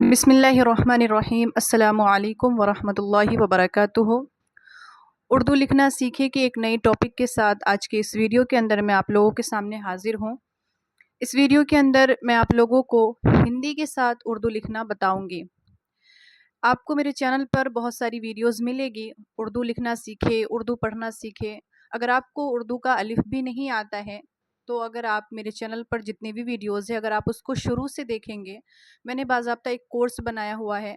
बिस्मिल्लाहिर्रहमानिर्रहीम अस्सलामुअलैकुम वरहमतुल्लाहि वबरकातुहू। उर्दू लिखना सीखे कि एक नई टॉपिक के साथ आज के इस वीडियो के अंदर मैं आप लोगों के सामने हाजिर हूँ। इस वीडियो के अंदर मैं आप लोगों को हिंदी के साथ उर्दू लिखना बताऊँगी। आपको मेरे चैनल पर बहुत सारी वीडियोज़ मिलेगी, उर्दू लिखना सीखे, उर्दू पढ़ना सीखे। अगर आपको उर्दू का अलिफ भी नहीं आता है तो अगर आप मेरे चैनल पर जितनी भी वीडियोज़ है अगर आप उसको शुरू से देखेंगे, मैंने बाज़ाब्ता एक कोर्स बनाया हुआ है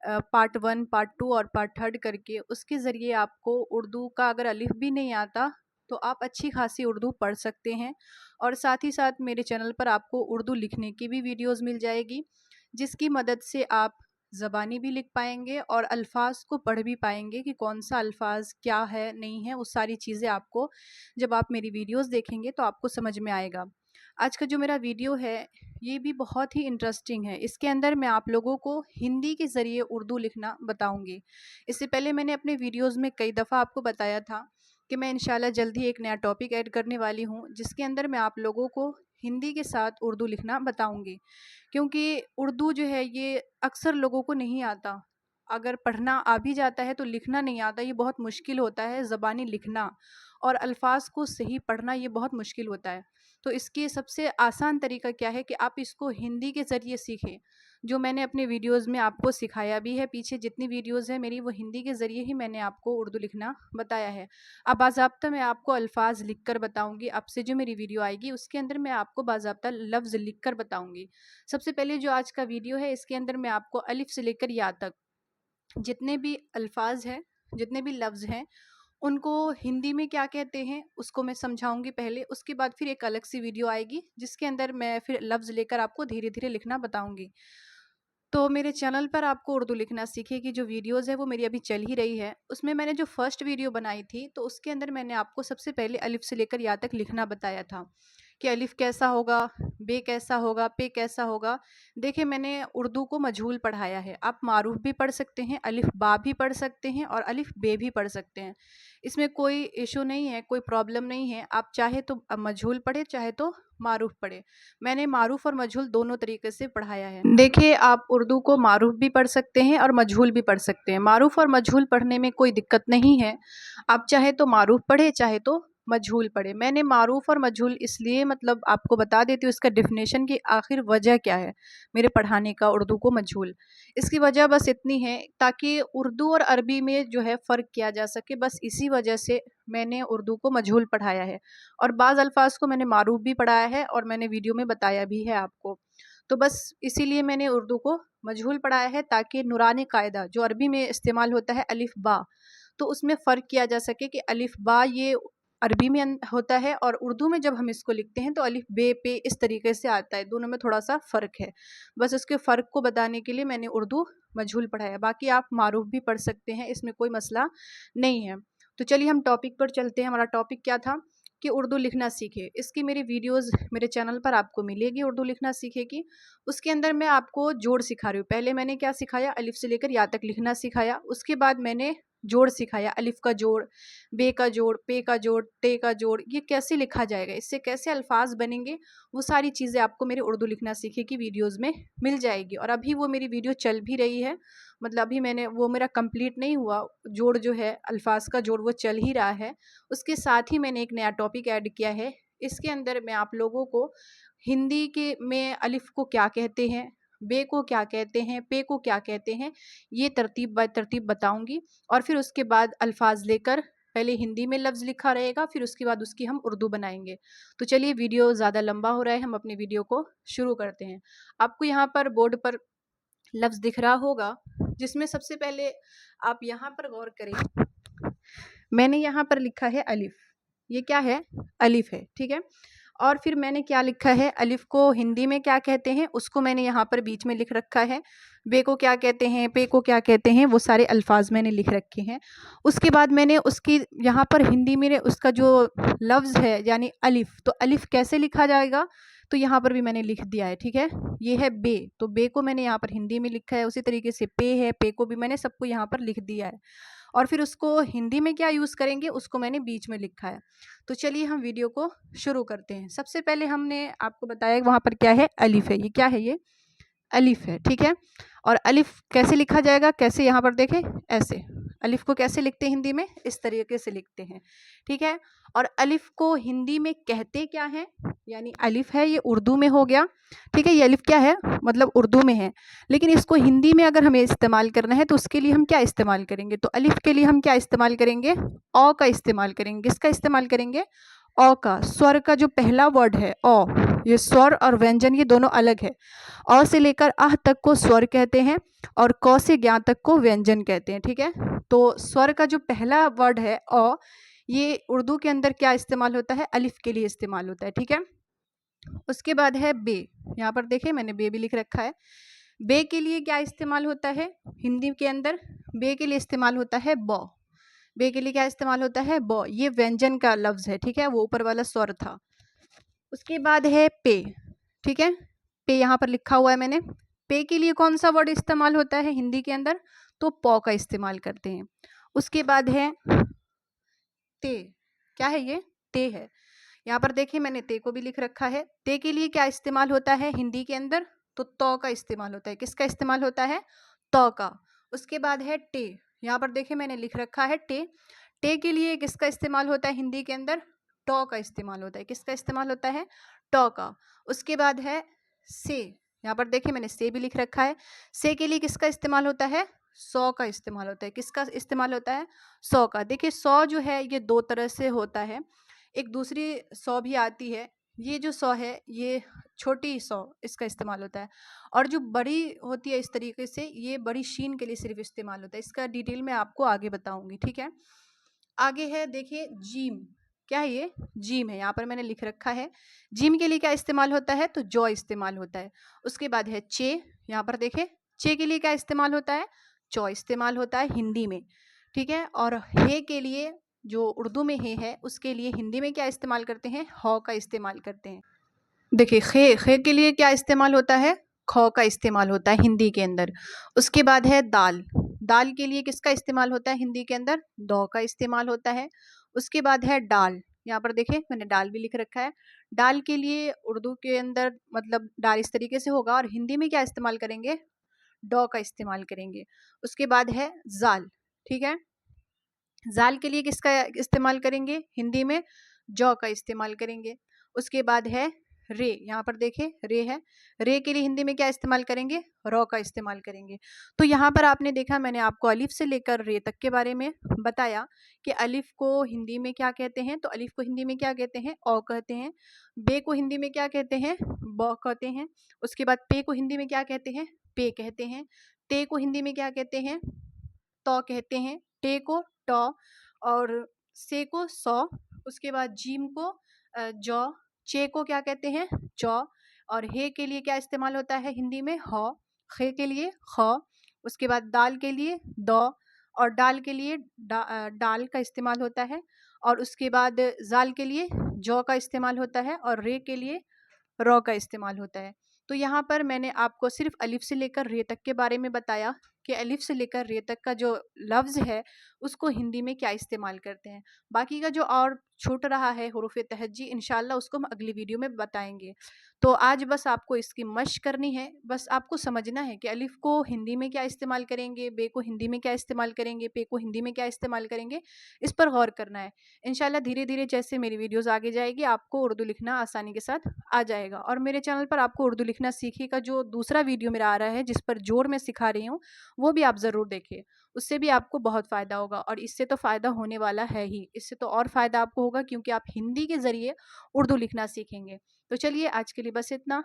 पार्ट 1, पार्ट 2 और पार्ट 3 करके। उसके ज़रिए आपको उर्दू का अगर अलिफ भी नहीं आता तो आप अच्छी खासी उर्दू पढ़ सकते हैं। और साथ ही साथ मेरे चैनल पर आपको उर्दू लिखने की भी वीडियोज़ मिल जाएगी, जिसकी मदद से आप ज़बानी भी लिख पाएंगे और अल्फाज को पढ़ भी पाएंगे कि कौन सा अल्फाज क्या है नहीं है। उस सारी चीज़ें आपको जब आप मेरी वीडियोस देखेंगे तो आपको समझ में आएगा। आज का जो मेरा वीडियो है ये भी बहुत ही इंटरेस्टिंग है। इसके अंदर मैं आप लोगों को हिंदी के ज़रिए उर्दू लिखना बताऊंगी। इससे पहले मैंने अपने वीडियोज़ में कई दफ़ा आपको बताया था कि मैं इंशाल्लाह जल्द ही एक नया टॉपिक ऐड करने वाली हूँ, जिसके अंदर मैं आप लोगों को हिंदी के साथ उर्दू लिखना बताऊंगी। क्योंकि उर्दू जो है ये अक्सर लोगों को नहीं आता। अगर पढ़ना आ भी जाता है तो लिखना नहीं आता, ये बहुत मुश्किल होता है ज़बानी लिखना। और अल्फाज को सही पढ़ना ये बहुत मुश्किल होता है। तो इसके सबसे आसान तरीका क्या है कि आप इसको हिंदी के ज़रिए सीखें, जो मैंने अपने वीडियोज़ में आपको सिखाया भी है। पीछे जितनी वीडियोज़ है मेरी वो हिंदी के ज़रिए ही मैंने आपको उर्दू लिखना बताया है। अब बाज़ाब्ता मैं आपको अल्फाज लिख कर बताऊँगी। अब से जो मेरी वीडियो आएगी उसके अंदर मैं आपको बाज़ाब्ता लफ्ज़ लिख कर बताऊँगी। सबसे पहले जो आज का वीडियो है इसके अंदर मैं आपको अलिफ से लेकर या तक जितने भी अल्फाज हैं, जितने भी लफ्ज़ हैं, उनको हिंदी में क्या कहते हैं उसको मैं समझाऊंगी पहले। उसके बाद फिर एक अलग सी वीडियो आएगी जिसके अंदर मैं फिर लफ्ज़ लेकर आपको धीरे धीरे लिखना बताऊंगी। तो मेरे चैनल पर आपको उर्दू लिखना सीखे की जो वीडियोज़ है वो मेरी अभी चल ही रही है। उसमें मैंने जो फर्स्ट वीडियो बनाई थी तो उसके अंदर मैंने आपको सबसे पहले अलिफ से लेकर या तक लिखना बताया था कि अलिफ कैसा होगा, बे कैसा होगा, पे कैसा होगा। देखिए मैंने उर्दू को मजहूल पढ़ाया है, आप मारूफ भी पढ़ सकते हैं, अलिफ बा भी पढ़ सकते हैं और अलिफ बे भी पढ़ सकते हैं। इसमें कोई इशू नहीं है, कोई प्रॉब्लम नहीं है। आप चाहे तो मजहूल पढ़े चाहे तो मारूफ पढ़े। मैंने मारूफ और मजहूल दोनों तरीके से पढ़ाया है। देखिए आप उर्दू को मारूफ भी पढ़ सकते हैं और मजहूल भी पढ़ सकते हैं। मारूफ और मजहूल पढ़ने में कोई दिक्कत नहीं है। आप चाहे तो मारूफ पढ़े चाहे तो मजहूल पढ़े। मैंने मारूफ और मजहूल इसलिए मतलब आपको बता देती हूँ इसका डिफिनेशन की आखिर वजह क्या है मेरे पढ़ाने का उर्दू को मजहूल। इसकी वजह बस इतनी है ताकि उर्दू और अरबी में जो है फ़र्क किया जा सके, बस इसी वजह से मैंने उर्दू को मजहूल पढ़ाया है। और बाज़ अल्फाज को मैंने मारूफ भी पढ़ाया है और मैंने वीडियो में बताया भी है आपको। तो बस इसीलिए मैंने उर्दू को मजहूल पढ़ाया है ताकि नुरानी कायदा जो अरबी में इस्तेमाल होता है अलिफ बा, तो उसमें फ़र्क किया जा सके कि अलिफ बा ये अरबी में होता है और उर्दू में जब हम इसको लिखते हैं तो अलिफ बे पे इस तरीके से आता है। दोनों में थोड़ा सा फ़र्क है। बस उसके फ़र्क को बताने के लिए मैंने उर्दू मजहूल पढ़ाया। बाकी आप मारूफ भी पढ़ सकते हैं, इसमें कोई मसला नहीं है। तो चलिए हम टॉपिक पर चलते हैं। हमारा टॉपिक क्या था कि उर्दू लिखना सीखे। इसकी मेरी वीडियोस मेरे चैनल पर आपको मिलेगी उर्दू लिखना सीखे की। उसके अंदर मैं आपको जोड़ सिखा रही हूँ। पहले मैंने क्या सिखाया, अलिफ से लेकर या तक लिखना सिखाया। उसके बाद मैंने जोड़ सिखाया, अलिफ का जोड़, बे का जोड़, पे का जोड़, टे का जोड़, ये कैसे लिखा जाएगा, इससे कैसे अल्फाज बनेंगे, वो सारी चीज़ें आपको मेरे उर्दू लिखना सीखे की वीडियोज़ में मिल जाएगी। और अभी वो मेरी वीडियो चल भी रही है, मतलब अभी मैंने वो मेरा कंप्लीट नहीं हुआ, जोड़ जो है अल्फाज का जोड़ वो चल ही रहा है। उसके साथ ही मैंने एक नया टॉपिक ऐड किया है। इसके अंदर मैं आप लोगों को हिंदी के में अलिफ को क्या कहते हैं, बे को क्या कहते हैं, पे को क्या कहते हैं, ये तरतीब बाय तरतीब बताऊंगी। और फिर उसके बाद अल्फाज लेकर पहले हिंदी में लफ्ज़ लिखा रहेगा, फिर उसके बाद उसकी हम उर्दू बनाएंगे। तो चलिए वीडियो ज़्यादा लंबा हो रहा है, हम अपनी वीडियो को शुरू करते हैं। आपको यहाँ पर बोर्ड पर लफ्ज़ दिख रहा होगा, जिसमें सबसे पहले आप यहाँ पर गौर करें। मैंने यहाँ पर लिखा है अलिफ, ये क्या है, अलिफ है, ठीक है। और फिर मैंने क्या लिखा है, अलिफ को हिंदी में क्या कहते हैं उसको मैंने यहाँ पर बीच में लिख रखा है। बे को क्या कहते हैं, पे को क्या कहते हैं, वो सारे अल्फाज मैंने लिख रखे हैं। उसके बाद मैंने उसकी यहाँ पर हिंदी में उसका जो लफ्ज़ है यानी अलिफ, तो अलिफ कैसे लिखा जाएगा तो यहाँ पर भी मैंने लिख दिया है, ठीक है। ये है बे, तो बे को मैंने यहाँ पर हिंदी में लिखा है। उसी तरीके से पे है, पे को भी मैंने सबको यहाँ पर लिख दिया है। और फिर उसको हिंदी में क्या यूज़ करेंगे उसको मैंने बीच में लिखा है। तो चलिए हम वीडियो को शुरू करते हैं। सबसे पहले हमने आपको बताया वहाँ पर क्या है, अलिफ है। ये क्या है, ये अलिफ है, ठीक है। और अलिफ कैसे लिखा जाएगा, कैसे, यहाँ पर देखें, ऐसे अलिफ को कैसे लिखते हैं हिंदी में, इस तरीके से लिखते हैं, ठीक है। और अलिफ को हिंदी में कहते क्या है, यानी अलिफ है ये उर्दू में हो गया, ठीक है। ये अलिफ क्या है, मतलब उर्दू में है, लेकिन इसको हिंदी में अगर हमें इस्तेमाल करना है तो उसके लिए हम क्या इस्तेमाल करेंगे, तो अलिफ के लिए हम क्या इस्तेमाल करेंगे, औ का इस्तेमाल करेंगे। किसका इस्तेमाल करेंगे, औ का। स्वर का जो पहला वर्ड है औ, ये स्वर और व्यंजन ये दोनों अलग है। अ से लेकर अह तक को स्वर कहते हैं और क से ज्ञ तक को व्यंजन कहते हैं, ठीक है। तो स्वर का जो पहला वर्ड है अ, ये उर्दू के अंदर क्या इस्तेमाल होता है, अलिफ के लिए इस्तेमाल होता है, ठीक है। उसके बाद है बे, यहाँ पर देखिए मैंने बे भी लिख रखा है। बे के लिए क्या इस्तेमाल होता है हिंदी के अंदर, बे के लिए इस्तेमाल होता है ब। बे के लिए क्या इस्तेमाल होता है, ब। ये व्यंजन का लफ्ज है, ठीक है, वो ऊपर वाला स्वर था। उसके बाद है पे, ठीक है। पे यहाँ पर लिखा हुआ है मैंने। पे के लिए कौन सा वर्ड इस्तेमाल होता है हिंदी के अंदर, तो पौ का इस्तेमाल करते हैं। उसके बाद है ते, क्या है ये, ते है। यहाँ पर देखिए मैंने ते को भी लिख रखा है। ते के लिए क्या इस्तेमाल होता है हिंदी के अंदर, तो तौ का इस्तेमाल होता है। किसका इस्तेमाल होता है, तौ का। उसके बाद है टे, यहाँ पर देखिए मैंने लिख रखा है टे। टे के लिए किसका इस्तेमाल होता है हिंदी के अंदर, टॉ का इस्तेमाल होता है। किसका इस्तेमाल होता है, टॉ का। उसके बाद है से, यहाँ पर देखिए मैंने से भी लिख रखा है। से के लिए किसका इस्तेमाल होता है, सौ का इस्तेमाल होता है। किसका इस्तेमाल होता है, सौ का। देखिए सौ जो है ये दो तरह से होता है, एक दूसरी सौ भी आती है। ये जो सौ है ये छोटी सौ, इसका इस्तेमाल होता है। और जो बड़ी होती है इस तरीके से, ये बड़ी शीन के लिए सिर्फ इस्तेमाल होता है। इसका डिटेल मैं आपको आगे बताऊंगी, ठीक है। आगे है देखिए जीम, क्या है ये, जीम है, यहाँ पर मैंने लिख रखा है। जीम के लिए क्या इस्तेमाल होता है, तो जॉ इस्तेमाल होता है। उसके बाद है चे, यहाँ पर देखे, चे के लिए क्या इस्तेमाल होता है, चौ इस्तेमाल होता है हिंदी में, ठीक है। और हे के लिए, जो उर्दू में हे है, उसके लिए हिंदी में क्या इस्तेमाल करते हैं, हौ का इस्तेमाल करते हैं। देखिए खे के लिए क्या इस्तेमाल होता है, खौ का इस्तेमाल होता है हिंदी के अंदर। उसके बाद है दाल, दाल के लिए किसका इस्तेमाल होता है हिंदी के अंदर, दौ का इस्तेमाल होता है। उसके बाद है डाल, यहाँ पर देखें मैंने डाल भी लिख रखा है। डाल के लिए उर्दू के अंदर मतलब डाल इस तरीके से होगा, और हिंदी में क्या इस्तेमाल करेंगे, डॉ का इस्तेमाल करेंगे। उसके बाद है जाल, ठीक है। जाल के लिए किसका इस्तेमाल करेंगे हिंदी में, जौ का इस्तेमाल करेंगे। उसके बाद है रे, यहाँ पर देखें रे है। रे के लिए हिंदी में क्या इस्तेमाल करेंगे, रॉ का इस्तेमाल करेंगे। तो यहाँ पर आपने देखा मैंने आपको अलिफ से लेकर रे तक के बारे में बताया कि अलिफ को हिंदी में क्या कहते हैं, तो अलिफ को हिंदी में क्या कहते हैं, औ कहते हैं। बे को हिंदी में क्या कहते हैं, ब कहते हैं। उसके बाद पे को हिंदी में क्या कहते हैं, पे कहते हैं। ते को हिंदी में क्या कहते हैं, तौ कहते हैं। टे को टॉ, और से को सौ। उसके बाद जीम को जौ। चे को क्या कहते हैं, चौ। और हे के लिए क्या इस्तेमाल होता है हिंदी में, हौ। खे के लिए खौ। उसके बाद दाल के लिए दौ, और डाल के लिए डाल का इस्तेमाल होता है। और उसके बाद जाल के लिए जौ का इस्तेमाल होता है, और रे के लिए रॉ का इस्तेमाल होता है। तो यहाँ पर मैंने आपको सिर्फ अलिफ से लेकर रे तक के बारे में बताया कि अलिफ से लेकर रे तक का जो लफ्ज़ है उसको हिंदी में क्या इस्तेमाल करते हैं। बाकी का जो और छूट रहा है हुरूफ तहज्जी, इंशाल्लाह उसको हम अगली वीडियो में बताएंगे। तो आज बस आपको इसकी मश्क करनी है, बस आपको समझना है कि अलिफ को हिंदी में क्या इस्तेमाल करेंगे, बे को हिंदी में क्या इस्तेमाल करेंगे, पे को हिंदी में क्या इस्तेमाल करेंगे, इस पर गौर करना है। इंशाल्लाह धीरे धीरे जैसे मेरी वीडियोज़ आगे जाएगी आपको उर्दू लिखना आसानी के साथ आ जाएगा। और मेरे चैनल पर आपको उर्दू लिखना सीखिए का जो दूसरा वीडियो मेरा आ रहा है, जिस पर जोर मैं सिखा रही हूँ, वो भी आप ज़रूर देखिए। उससे भी आपको बहुत फ़ायदा होगा, और इससे तो फ़ायदा होने वाला है ही, इससे तो और फ़ायदा आपको होगा क्योंकि आप हिंदी के ज़रिए उर्दू लिखना सीखेंगे। तो चलिए आज के लिए बस इतना।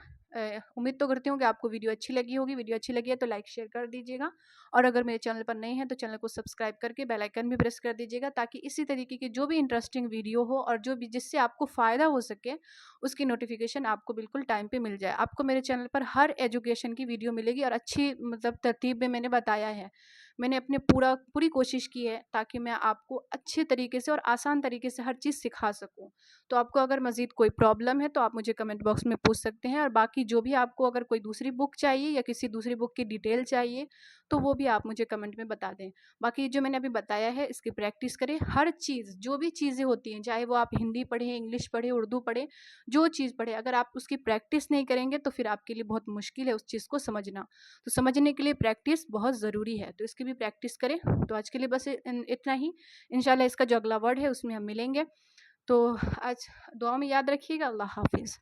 उम्मीद तो करती हूँ कि आपको वीडियो अच्छी लगी होगी। वीडियो अच्छी लगी है तो लाइक शेयर कर दीजिएगा, और अगर मेरे चैनल पर नए हैं तो चैनल को सब्सक्राइब करके बेल आइकन भी प्रेस कर दीजिएगा, ताकि इसी तरीके की जो भी इंटरेस्टिंग वीडियो हो और जो भी जिससे आपको फ़ायदा हो सके उसकी नोटिफिकेशन आपको बिल्कुल टाइम पे मिल जाए। आपको मेरे चैनल पर हर एजुकेशन की वीडियो मिलेगी, और अच्छी मतलब तरतीब में मैंने बताया है। मैंने अपने पूरी कोशिश की है ताकि मैं आपको अच्छे तरीके से और आसान तरीके से हर चीज़ सिखा सकूं। तो आपको अगर मज़ीद कोई प्रॉब्लम है तो आप मुझे कमेंट बॉक्स में पूछ सकते हैं, और बाकी जो भी आपको अगर कोई दूसरी बुक चाहिए या किसी दूसरी बुक की डिटेल चाहिए तो वो भी आप मुझे कमेंट में बता दें। बाकी जो मैंने अभी बताया है इसकी प्रैक्टिस करें, हर चीज़ जो भी चीज़ें होती हैं, चाहे वो आप हिंदी पढ़ें, इंग्लिश पढ़ें, उर्दू पढ़ें, जो चीज़ पढ़ें, अगर आप उसकी प्रैक्टिस नहीं करेंगे तो फिर आपके लिए बहुत मुश्किल है उस चीज़ को समझना। तो समझने के लिए प्रैक्टिस बहुत ज़रूरी है, तो इसकी भी प्रैक्टिस करें। तो आज के लिए बस इतना ही। इंशाल्लाह इसका जो अगला वर्ड है उसमें हम मिलेंगे। तो आज दुआ में याद रखिएगा। अल्लाह हाफिज़।